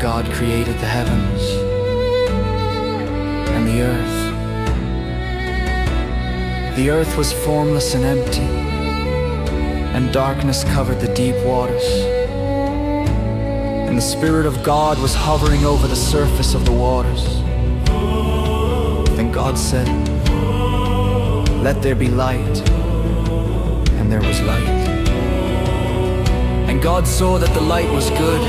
God created the heavens and the earth. The earth was formless and empty, and darkness covered the deep waters. And the Spirit of God was hovering over the surface of the waters. Then God said, "Let there be light," and there was light. And God saw that the light was good.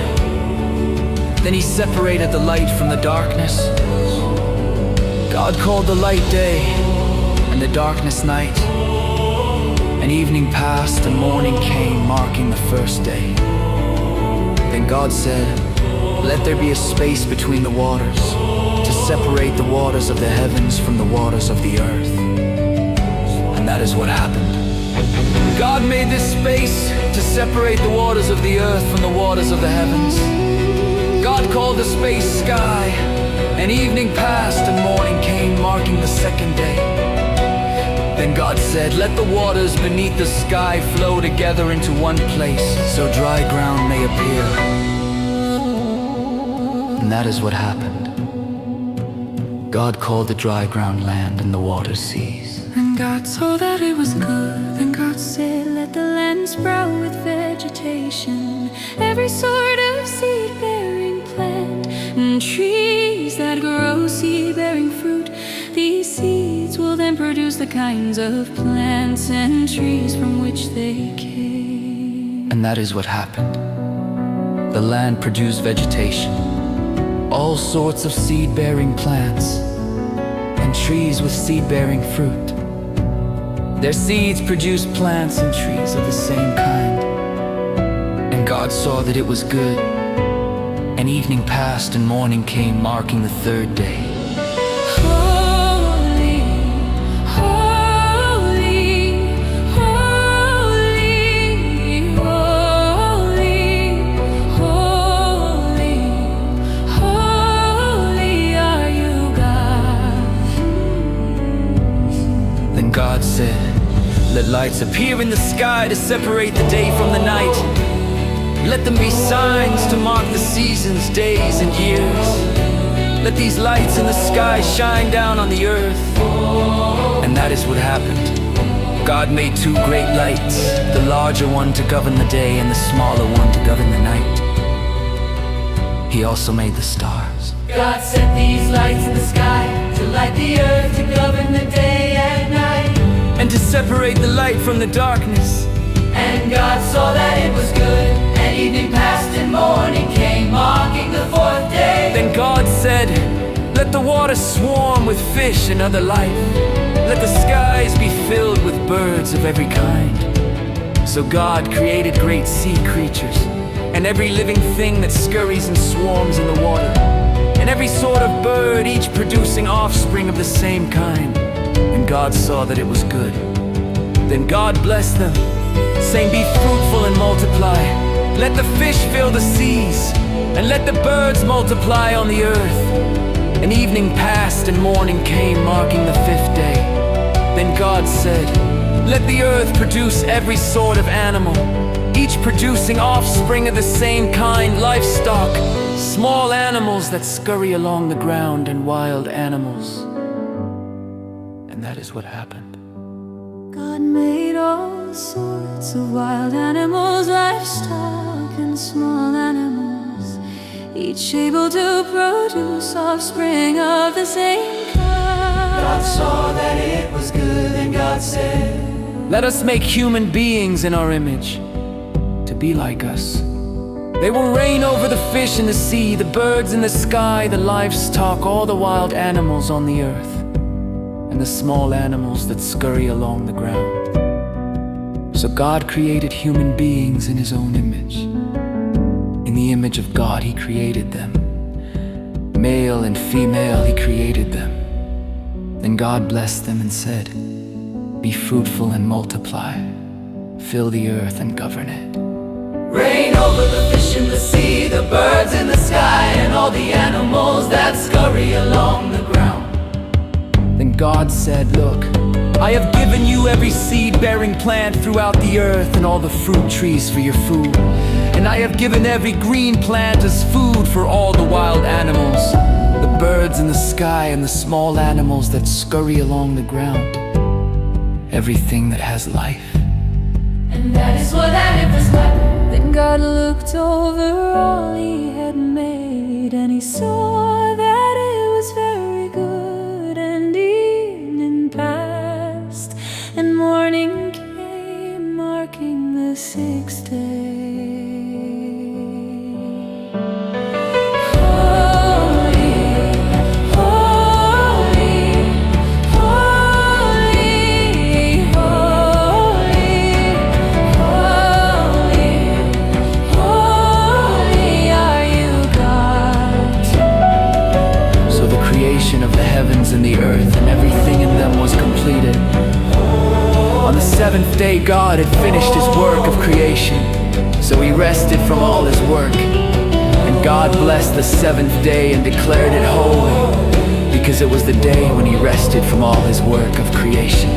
Then He separated the light from the darkness. God called the light day, and the darkness night. And evening passed and morning came, marking the first day. Then God said, "Let there be a space between the waters, to separate the waters of the heavens from the waters of the earth." And that is what happened. God made this space to separate the waters of the earth from the waters of the heavens. God called the space sky, and evening passed and morning came, marking the second day. Then God said, "Let the waters beneath the sky flow together into one place, so dry ground may appear." And that is what happened. God called the dry ground land and the water seas. And God saw that it was good. Then God said, "Let the land sprout with vegetation, every sort of seed-bearing plant, and trees that grow seed-bearing fruit. These seeds will then produce the kinds of plants and trees from which they came." And that is what happened. The land produced vegetation, all sorts of seed-bearing plants, and trees with seed-bearing fruit. Their seeds produced plants and trees of the same kind. And God saw that it was good. And evening passed and morning came, marking the third day. Holy, holy, holy, holy, holy, holy are you, God. Then God said, "Let lights appear in the sky to separate the day from the night. Let them be signs to mark the seasons, days, and years. Let these lights in the sky shine down on the earth." And that is what happened. God made two great lights, the larger one to govern the day and the smaller one to govern the night. He also made the stars. God set these lights in the sky to light the earth, to govern the day and night, And to separate the light from the darkness. and God saw that it was good. And evening passed and morning came, marking the fourth day. Then God said, "Let the waters swarm with fish and other life. Let the skies be filled with birds of every kind." So God created great sea creatures, and every living thing that scurries and swarms in the water, and every sort of bird, each producing offspring of the same kind. And God saw that it was good. Then God blessed them, saying, "Be fruitful and multiply. Let the fish fill the seas, and let the birds multiply on the earth." And evening passed and morning came, marking the fifth day. Then God said, "Let the earth produce every sort of animal, each producing offspring of the same kind, livestock, small animals that scurry along the ground, and wild animals." And that is what happened. God made all sorts of wild animals, livestock and small animals, each able to produce offspring of the same kind. God saw that it was good, and God said, "Let us make human beings in our image, to be like us. They will reign over the fish in the sea, the birds in the sky, the livestock, all the wild animals on the earth, and the small animals that scurry along the ground." So God created human beings in His own image. In the image of God He created them. Male and female He created them. Then God blessed them and said, "Be fruitful and multiply. Fill the earth and govern it." "Reign over the fish in the sea, the birds in the sky, and all the animals that scurry along the ground." Then And God said, look, I have given you every seed-bearing plant throughout the earth and all the fruit trees for your food. And I have given every green plant as food for all the wild animals, the birds in the sky and the small animals that scurry along the ground, everything that has life. And that is what that it was like. Then God looked over all he had made, and he saw that it was very good. And evening passed, and morning came, marking the sixth day. Of the heavens and the earth and everything in them was completed. On the seventh day God had finished his work of creation, so he rested from all his work. And God blessed the seventh day and declared it holy, because it was the day when he rested from all his work of creation.